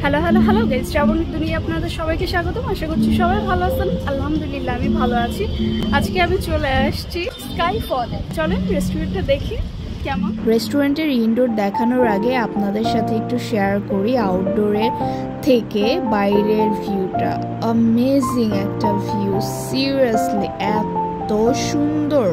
Hello hello hello guys, শ্রাবণ দুনিয়া আপনাদের সবাইকে স্বাগতম। আশা করছি সবাই ভালো আছেন। আলহামদুলিল্লাহ আমি ভালো আছি। আজকে আমি চলে আসছি স্কাইফলে। চলেন রেস্টুরেন্টটা দেখি কেমন। রেস্টুরেন্টের ইনডোর দেখানোর আগে আপনাদের সাথে একটু শেয়ার করি আউটডোরের থেকে বাইরের ভিউটা। অ্যামেজিং একটা ভিউ, সিরিয়াসলি এত সুন্দর।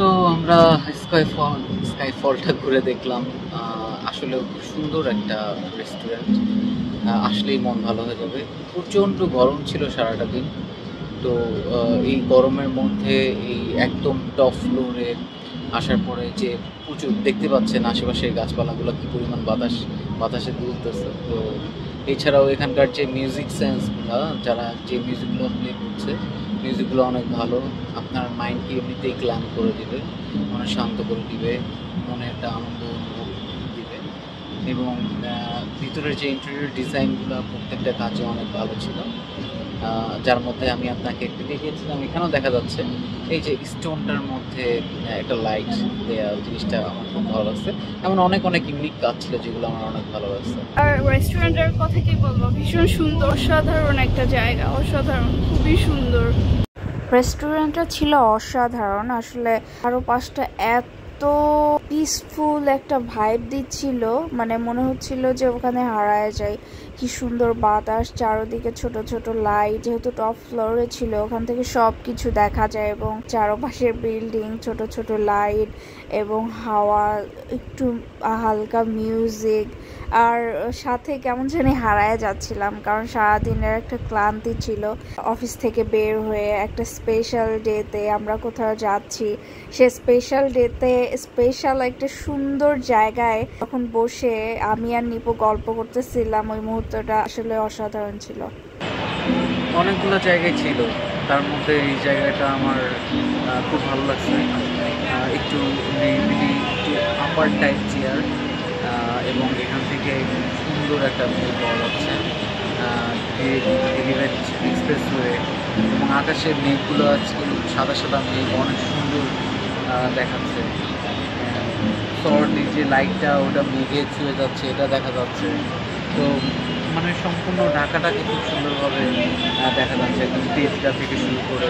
সো আমরা স্কাইফলটা ঘুরে দেখলাম। আসলে খুব সুন্দর একটা রেস্টুরেন্ট, আসলেই মন ভালো হয়ে যাবে। প্রচণ্ড গরম ছিল সারাটা দিন, তো এই গরমের মধ্যে এই একদম টপ ফ্লোরে আসার পরে যে প্রচুর দেখতে পাচ্ছেন আশেপাশের গাছপালাগুলো কী পরিমাণ বাতাসে দুলতেছে। তো এছাড়াও এখানকার যে মিউজিক সেন্সগুলো, যারা যে মিউজিকগুলো প্লে করছে, মিউজিকগুলো অনেক ভালো। আপনার মাইন্ডকে এমনিতেই ক্ল্যাম করে দিবে, অনেক শান্ত করে দিবে, মনে একটা আনন্দ অনুভব দিবে। এবং ভিতরের যে ইন্টেরিয়র ডিজাইনগুলো প্রত্যেকটা কাজে অনেক ভালো ছিল, যার মধ্যে আমি আপনাকে একটু দেখিয়েছিলাম। এখানেও দেখা যাচ্ছে এই যে স্টোনটার মধ্যে একটা লাইট দেওয়া, জিনিসটা আমার খুব ভালো লাগছে। এমন অনেক অনেক ইউনিক কাজ ছিল যেগুলো আমার অনেক ভালো লাগছে। আর রেস্টুরেন্টের কথা কি বলবো, ভীষণ সুন্দর, অসাধারণ একটা জায়গা, অসাধারণ, খুবই সুন্দর। রেস্টুরেন্টটা ছিল অসাধারণ আসলে। আরো পাঁচটা এত পিসফুল একটা ভাইব দিচ্ছিল, মানে মনে হচ্ছিল যে ওখানে হারায় যায়। কি সুন্দর বাতাস, চারদিকে ছোট ছোট লাইট, যেহেতু টপ ফ্লোরে ছিল ওখান থেকে সব কিছু দেখা যায়, এবং চারপাশের বিল্ডিং, ছোট ছোট লাইট এবং হাওয়া, একটু হালকা মিউজিক, আর সাথে কেমন জানি হারায় যাচ্ছিলাম, কারণ সারাদিনের একটা ক্লান্তি ছিল। অফিস থেকে বের হয়ে একটা স্পেশাল ডেতে আমরা কোথাও যাচ্ছি, সে স্পেশাল ডেতে স্পেশাল একটা সুন্দর জায়গায় তখন বসে আমি আর নিপু গল্প করতেছিলাম। ওই মুহূর্তটা আসলে অসাধারণ ছিল। অনেকগুলো জায়গায় ছিল, তার মধ্যে এই জায়গাটা আমার খুব ভালো লাগছে। একটু নিরিবিলি, একটু আপার টাইপ চেয়ার, এবং এখান থেকে সুন্দর একটা ভিউ পাওয়া যাচ্ছে এলিভেট এক্সপ্রেসওয়ে, এবং আকাশের মেঘগুলো আজকে সাদা সাদা মেঘ, অনেক সুন্দর দেখাচ্ছে। শহরটির যে লাইটটা ওটা মেঘে ছুঁয়ে যাচ্ছে, এটা দেখা যাচ্ছে। তো মানে সম্পূর্ণ ঢাকাটাকে খুব সুন্দরভাবে দেখা যাচ্ছে, একদম তেজগা থেকে শুরু করে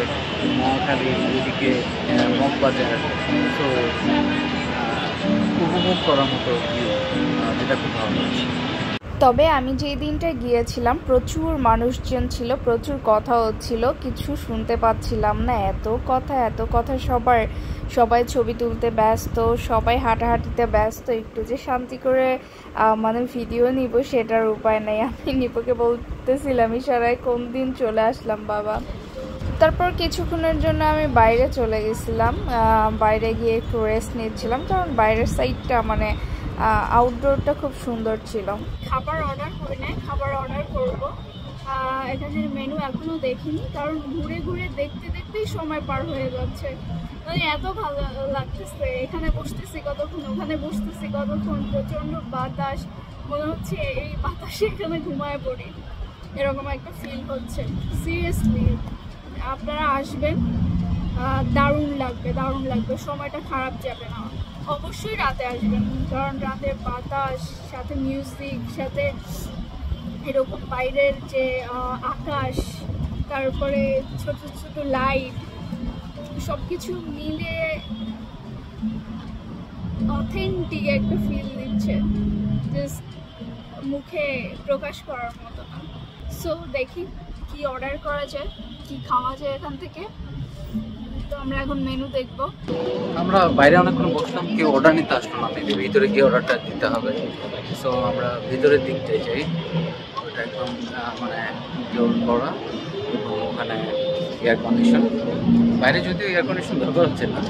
মহাখালী, ওইদিকে মগবাজার। তো উপভোগ করার মতো ভিউ, যেটা খুব ভালো লাগছে। তবে আমি যেই দিনটা গিয়েছিলাম প্রচুর মানুষজন ছিল, প্রচুর কথা হচ্ছিল, কিছু শুনতে পাচ্ছিলাম না। এত কথা, সবাই ছবি তুলতে ব্যস্ত, সবাই হাঁটাহাঁটিতে ব্যস্ত। একটু যে শান্তি করে মানে ভিডিও নিব সেটার উপায় নেই। আমি নিপুকে বলতেছিলাম ইশারায়, কোন দিন চলে আসলাম বাবা। তারপর কিছুক্ষণের জন্য আমি বাইরে চলে গেছিলাম, বাইরে গিয়ে একটু রেস্ট নিচ্ছিলাম, কারণ বাইরের সাইডটা মানে আউটডোরটা খুব সুন্দর ছিল। খাবার অর্ডার করে নেয়, খাবার অর্ডার করবো। এখানের মেনু এখনো দেখিনি, কারণ ঘুরে ঘুরে দেখতে দেখতেই সময় পার হয়ে যাচ্ছে। মানে এত ভালো লাগতেছে, এখানে বসতেছি কতক্ষণ, ওখানে বসতেছি কতক্ষণ, প্রচন্ড বাতাস, মনে হচ্ছে এই বাতাসে এখানে ঘুমায় পড়ি, এরকম একটা ফিল হচ্ছে। সিরিয়াসলি আপনারা আসবেন, দারুণ লাগবে, দারুণ লাগবে, সময়টা খারাপ যাবে না। অবশ্যই রাতে আসবেন, কারণ রাতে বাতাস, সাথে মিউজিক, সাথে এরকম বাইরের যে আকাশ, তারপরে ছোট ছোট লাইট, সব কিছু মিলে অথেন্টিক একটা ফিল দিচ্ছে, জাস্ট মুখে প্রকাশ করার মতো না। সো দেখি কি অর্ডার করা যায়, কি খাওয়া যায় এখান থেকে। তো আমরা এখন মেনু দেখবো। আমরা বাইরে অনেকক্ষণ বসলাম, কেউ অর্ডার নিতে আসলো না, মেবি ভিতরে গিয়ে অর্ডারটা দিতে হবে। সো আমরা ভিতরের দিকটায় যাই, ওটা একদম মানে জোর করা, এবং ওখানে এয়ার কন্ডিশন, বাইরে যদিও এয়ার কন্ডিশন ব্যবহার হচ্ছে না।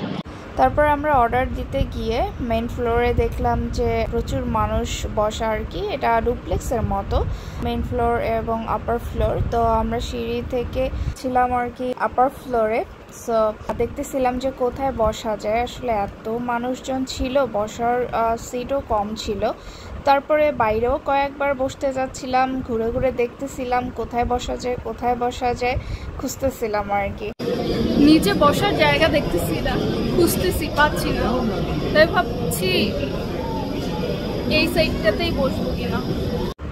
তারপর আমরা অর্ডার দিতে গিয়ে মেইন ফ্লোরে দেখলাম যে প্রচুর মানুষ বসা আর কি, এটা ডুপ্লেক্সের মতো, মেইন ফ্লোর এবং আপার ফ্লোর। তো আমরা সিঁড়ি থেকে ছিলাম আর কি আপার ফ্লোরে। সো দেখতেছিলাম যে কোথায় বসা যায়, আসলে এত মানুষজন ছিল, বসার সিটও কম ছিল। তারপরে বাইরেও কয়েকবার বসতে যাচ্ছিলাম, ঘুরে ঘুরে দেখতেছিলাম কোথায় বসা যায়, কোথায় বসা যায়, খুঁজতেছিলাম আর কি। নিচে বসার জায়গা দেখতেছি না, খুঁজতেছি, পাচ্ছি না, তাই ভাবছি এই সাইডটাতেই বসবো কিনা।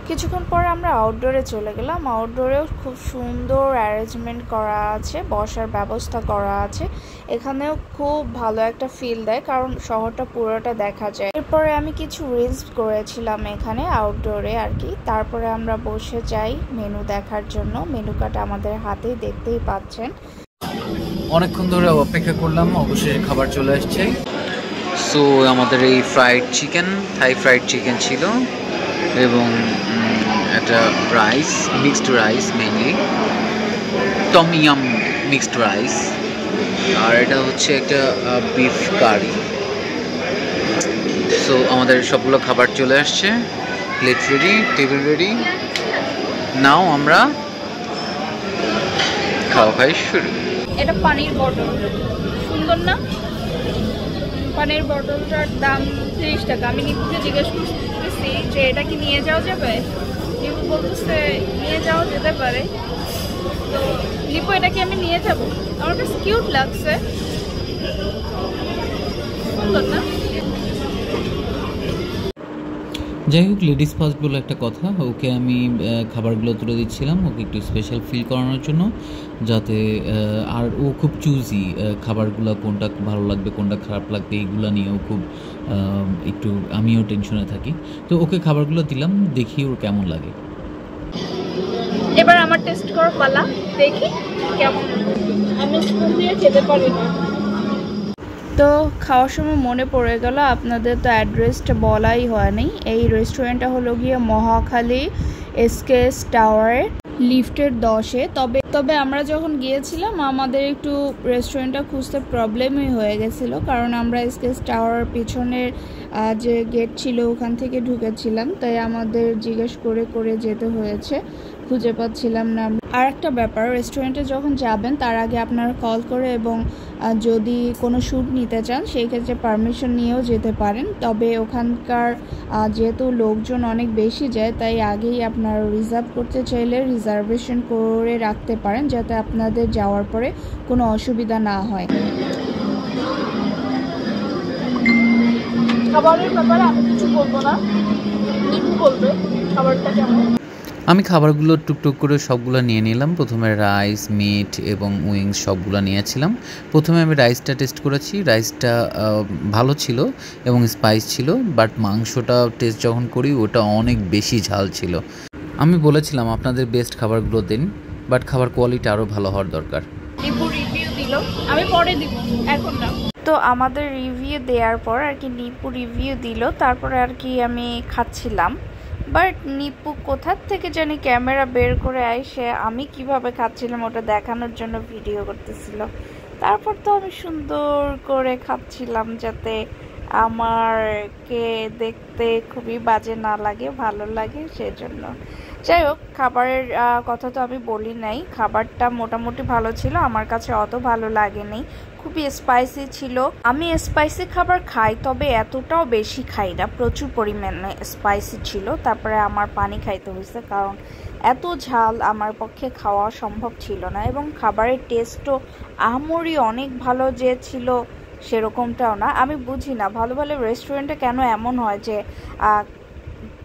কিছুক্ষণ পর আমরা আউটডোরে চলে গেলাম। আউটডোরেও খুব সুন্দর অ্যারেঞ্জমেন্ট করা আছে, বসার ব্যবস্থা করা আছে, এখানেও খুব ভালো একটা ফিল দেয়, কারণ শহরটা পুরোটা দেখা যায়। এরপরে আমি কিছু রিলস করেছিলাম এখানে আউটডোরে আর কি। তারপরে আমরা বসে যাই মেনু দেখার জন্য। মেনু কার্ড আমাদের হাতেই, দেখতেই পাচ্ছেন। অনেকক্ষণ ধরে অপেক্ষা করলাম, অবশেষে খাবার চলে আসছে। সো আমাদের এই fried chicken, Thai fried chicken ছিল, এবং একটা rice, mixed rice, mainly tom yum mixed rice, আর এটা হচ্ছে একটা বিফ কারি। সো আমাদের সবগুলো খাবার চলে আসছে, প্লেট রেডি, টেবিল রেডি, নাও আমরা খাওয়া খাই শুরু। এটা পানির বটল, সুন্দর না? পানির বটলটার দাম 30 টাকা। আমি নিপুকে জিজ্ঞেস করতেছি যে এটা কি নিয়ে যাওয়া যাবে, নিপু বলতেছে নিয়ে যাওয়া যেতে পারে। তো নিপু এটা কি আমি নিয়ে যাব? আমার কাছে কিউট লাগছে, সুন্দর না? যাই হোক, লেডিস ফার্স্ট বলে একটা কথা, ওকে আমি খাবারগুলো তুলে দিচ্ছিলাম, ওকে একটু স্পেশাল ফিল করানোর জন্য, যাতে আর ও খুব চুজি খাবারগুলো, কোনটা ভালো লাগবে কোনটা খারাপ লাগবে এইগুলো নিয়েও খুব একটু আমিও টেনশনে থাকি। তো ওকে খাবারগুলো দিলাম, দেখি ওর কেমন লাগে। এবার আমার টেস্ট করার পালা, দেখি কেমন। আমি স্পুন দিয়ে খেতে পারি না। তো খাওয়ার সময় মনে পড়ে গেল, আপনাদের তো অ্যাড্রেসটা বলাই হয়নি। এই রেস্টুরেন্টটা হলো গিয়ে মহাখালী এসকেএস টাওয়ারে, লিফটের 10-এ। তবে আমরা যখন গিয়েছিলাম আমাদের একটু রেস্টুরেন্টটা খুঁজতে প্রবলেমই হয়ে গেছিলো, কারণ আমরা এসকেএস টাওয়ার পিছনের যে গেট ছিল ওখান থেকে ঢুকেছিলাম, তাই আমাদের জিজ্ঞেস করে করে যেতে হয়েছে, খুঁজে পাচ্ছিলাম না। আর একটা ব্যাপার, রেস্টুরেন্টে যখন যাবেন তার আগে আপনারা কল করে এবং যদি কোনো শ্যুট নিতে চান সেই ক্ষেত্রে পারমিশন নিয়েও যেতে পারেন। তবে ওখানকার যেহেতু লোকজন অনেক বেশি যায়, তাই আগেই আপনারা রিজার্ভ করতে চাইলে রিজার্ভেশন করে রাখতে পারেন, যাতে আপনাদের যাওয়ার পরে কোনো অসুবিধা না হয়। খাবারের ব্যাপারে আমি কিছু বলবো না, নিপু বলবে খাবারটা কেমন। আমি খাবারগুলো টুকটুক করে সবগুলো নিয়ে নিলাম। প্রথমে রাইস, মিট এবং উইংস সবগুলো নিয়েছিলাম। প্রথমে আমি রাইসটা টেস্ট করেছি, রাইসটা ভালো ছিল এবং স্পাইস ছিল, বাট মাংসটা টেস্ট যখন করি ওটা অনেক বেশি ঝাল ছিল। আমি বলেছিলাম আপনাদের বেস্ট খাবারগুলো দিন, বাট খাবার কোয়ালিটি আরও ভালো হওয়ার দরকার। রিভিউ দিল, আমি পরে দিব, এখন না। তো আমাদের রিভিউ দেওয়ার পর আর কি নিপু রিভিউ দিল, তারপরে আর কি আমি খাচ্ছিলাম। বাট নিপু কোথার থেকে জানি ক্যামেরা বের করে আইসে আমি কিভাবে খাচ্ছিলাম ওটা দেখানোর জন্য ভিডিও করতেছিল। তারপর তো আমি সুন্দর করে খাচ্ছিলাম যাতে আমারকে দেখতে খুবই বাজে না লাগে, ভালো লাগে সেজন্য। যাই হোক, খাবারের কথা তো আমি বলি নাই, খাবারটা মোটামুটি ভালো ছিল, আমার কাছে অত ভালো লাগেনি, খুবই স্পাইসি ছিল। আমি স্পাইসি খাবার খাই তবে এতটাও বেশি খাই না, প্রচুর পরিমাণে স্পাইসি ছিল। তারপরে আমার পানি খাইতে হয়েছে কারণ এত ঝাল আমার পক্ষে খাওয়া সম্ভব ছিল না। এবং খাবারের টেস্টও আহামরি অনেক ভালো যে ছিল সেরকমটাও না। আমি বুঝি না ভালো ভালো রেস্টুরেন্টে কেন এমন হয় যে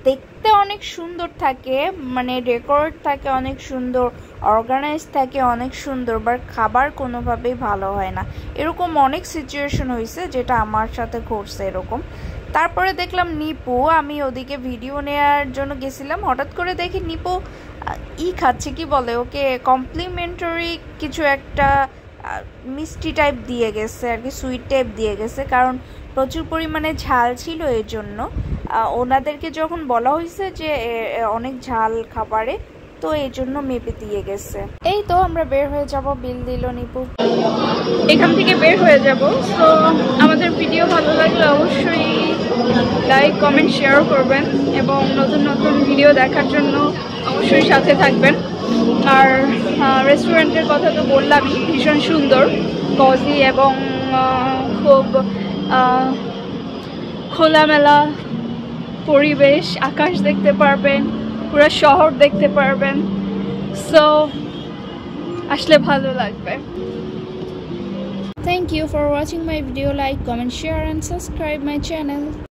দেখতে অনেক সুন্দর থাকে, মানে ডেকোরেট থাকে অনেক সুন্দর, অর্গানাইজ থাকে অনেক সুন্দর, বাট খাবার কোনোভাবেই ভালো হয় না। এরকম অনেক সিচুয়েশন হয়েছে যেটা আমার সাথে ঘটছে এরকম। তারপরে দেখলাম নিপু, আমি ওদিকে ভিডিও নেওয়ার জন্য গেছিলাম, হঠাৎ করে দেখি নিপু খাচ্ছে, কি বলে ওকে, কমপ্লিমেন্টারি কিছু একটা মিষ্টি টাইপ দিয়ে গেছে আর কি, সুইট টাইপ দিয়ে গেছে, কারণ প্রচুর পরিমাণে ঝাল ছিল। এই জন্য ওনাদেরকে যখন বলা হয়েছে যে অনেক ঝাল খাবারে, তো এই জন্য মেপে দিয়ে গেছে। এই তো আমরা বের হয়ে যাব, বিল দিল নিপু, এখান থেকে বের হয়ে যাব। তো আমাদের ভিডিও ভালো লাগলে অবশ্যই লাইক কমেন্ট শেয়ার করবেন এবং নতুন নতুন ভিডিও দেখার জন্য অবশ্যই সাথে থাকবেন। আর রেস্টুরেন্টের কথা তো বললামই, ভীষণ সুন্দর, কজি এবং খুব খোলামেলা পরিবেশ, আকাশ দেখতে পারবেন, পুরো শহর দেখতে পারবেন, সো আসলে ভালো লাগবে। Thank you for watching my video. Like, comment, share and subscribe my channel.